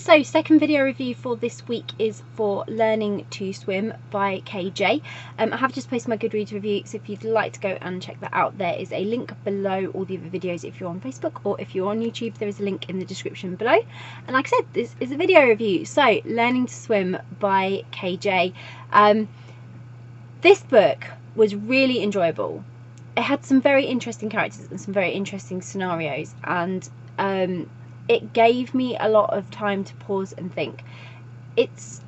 So second video review for this week is for Learning to Swim by KJ. I have just posted my Goodreads review, so if you'd like to go and check that out, there is a link below all the other videos if you're on Facebook, or if you're on YouTube there is a link in the description below. And like I said, this is a video review. So Learning to Swim by KJ. This book was really enjoyable. It had some very interesting characters and some very interesting scenarios, and it gave me a lot of time to pause and think. It's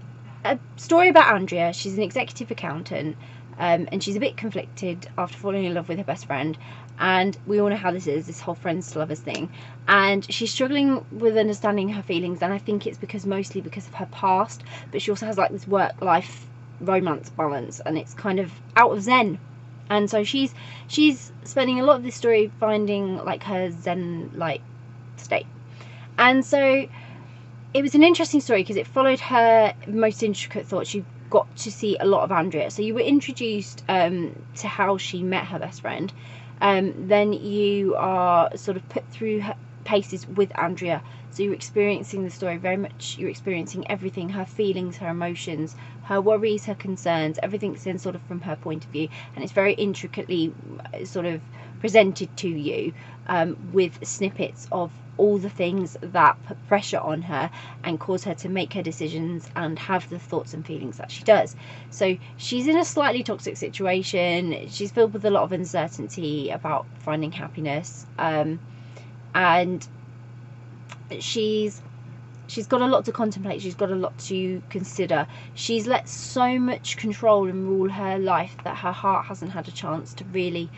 a story about Andrea. She's an executive accountant, and she's a bit conflicted after falling in love with her best friend, and we all know how this is, this whole friends to lovers thing, and she's struggling with understanding her feelings, and I think it's mostly because of her past, but she also has like this work-life romance balance, and it's kind of out of zen. And so she's spending a lot of this story finding like her zen like state. And so it was an interesting story because it followed her most intricate thoughts. You got to see a lot of Andrea. So you were introduced to how she met her best friend. Then you are sort of put through her paces with Andrea. So you're experiencing the story very much. You're experiencing everything, her feelings, her emotions, her worries, her concerns. Everything's in sort of from her point of view. And it's very intricately sort of presented to you with snippets of all the things that put pressure on her and cause her to make her decisions and have the thoughts and feelings that she does. So she's in a slightly toxic situation. She's filled with a lot of uncertainty about finding happiness, and she's got a lot to contemplate. She's got a lot to consider. She's let so much control and rule her life that her heart hasn't had a chance to really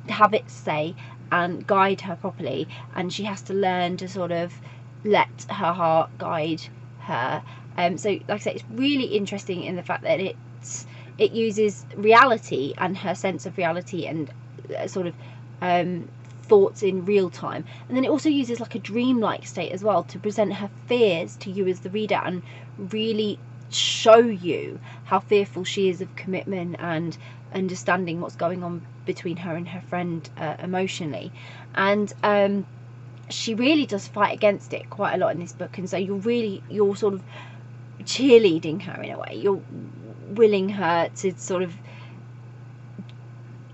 have its say and guide her properly, and she has to learn to sort of let her heart guide her. So like I say, it's really interesting in the fact that it uses reality and her sense of reality and sort of thoughts in real time, and then it also uses like a dreamlike state as well to present her fears to you as the reader and really show you how fearful she is of commitment and understanding what's going on between her and her friend emotionally. And she really does fight against it quite a lot in this book, and so you're sort of cheerleading her in a way. You're willing her to sort of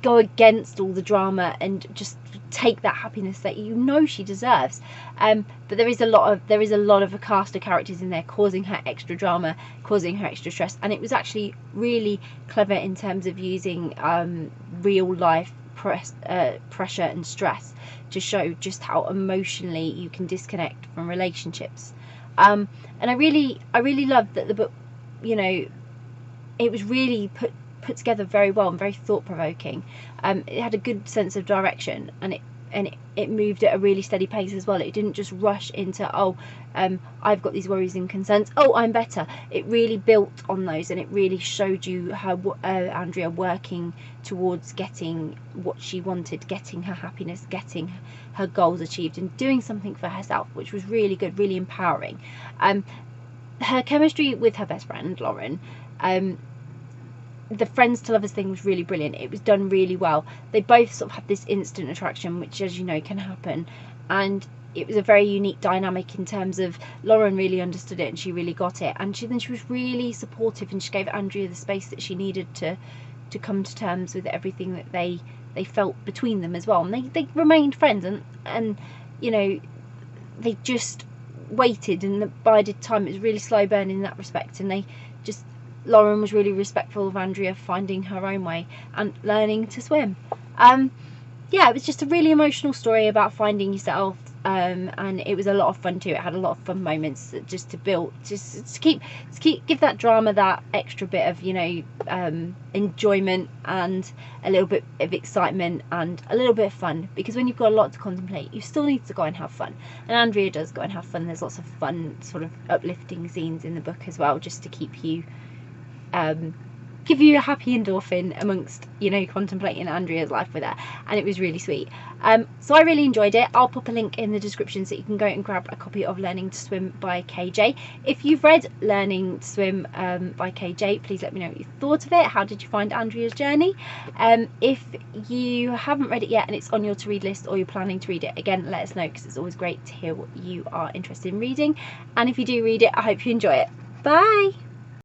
go against all the drama and just take that happiness that you know she deserves. But there is a lot of a cast of characters in there causing her extra drama, causing her extra stress, and it was actually really clever in terms of using real life pressure and stress to show just how emotionally you can disconnect from relationships. And I really loved that the book, you know, it was really put together very well and very thought-provoking. It had a good sense of direction, and it moved at a really steady pace as well. It didn't just rush into, I've got these worries and concerns, I'm better. It really built on those, and it really showed you how Andrea working towards getting what she wanted, getting her happiness, getting her goals achieved, and doing something for herself, which was really good, really empowering. Her chemistry with her best friend Lauren, the friends to lovers thing was really brilliant. It was done really well. They both sort of had this instant attraction, which, as you know, can happen, and it was a very unique dynamic in terms of Lauren really understood it and she really got it, and she was really supportive, and she gave Andrea the space that she needed to come to terms with everything that they felt between them as well. And they remained friends, and you know, they just waited and bided time. It was really slow burn in that respect, and Lauren was really respectful of Andrea finding her own way and learning to swim. Yeah, it was just a really emotional story about finding yourself, and it was a lot of fun too. It had a lot of fun moments just to build, just to give that drama that extra bit of, you know, enjoyment and a little bit of excitement and a little bit of fun, because when you've got a lot to contemplate, you still need to go and have fun, and Andrea does go and have fun. There's lots of fun sort of uplifting scenes in the book as well, just to keep you give you a happy endorphin amongst, you know, contemplating Andrea's life with her, and it was really sweet. So I really enjoyed it. I'll pop a link in the description so you can go and grab a copy of Learning to Swim by KJ. If you've read Learning to Swim by KJ, please let me know what you thought of it. How did you find Andrea's journey? If you haven't read it yet and it's on your to-read list, or you're planning to read it, again, let us know, because it's always great to hear what you are interested in reading. And if you do read it, I hope you enjoy it. Bye!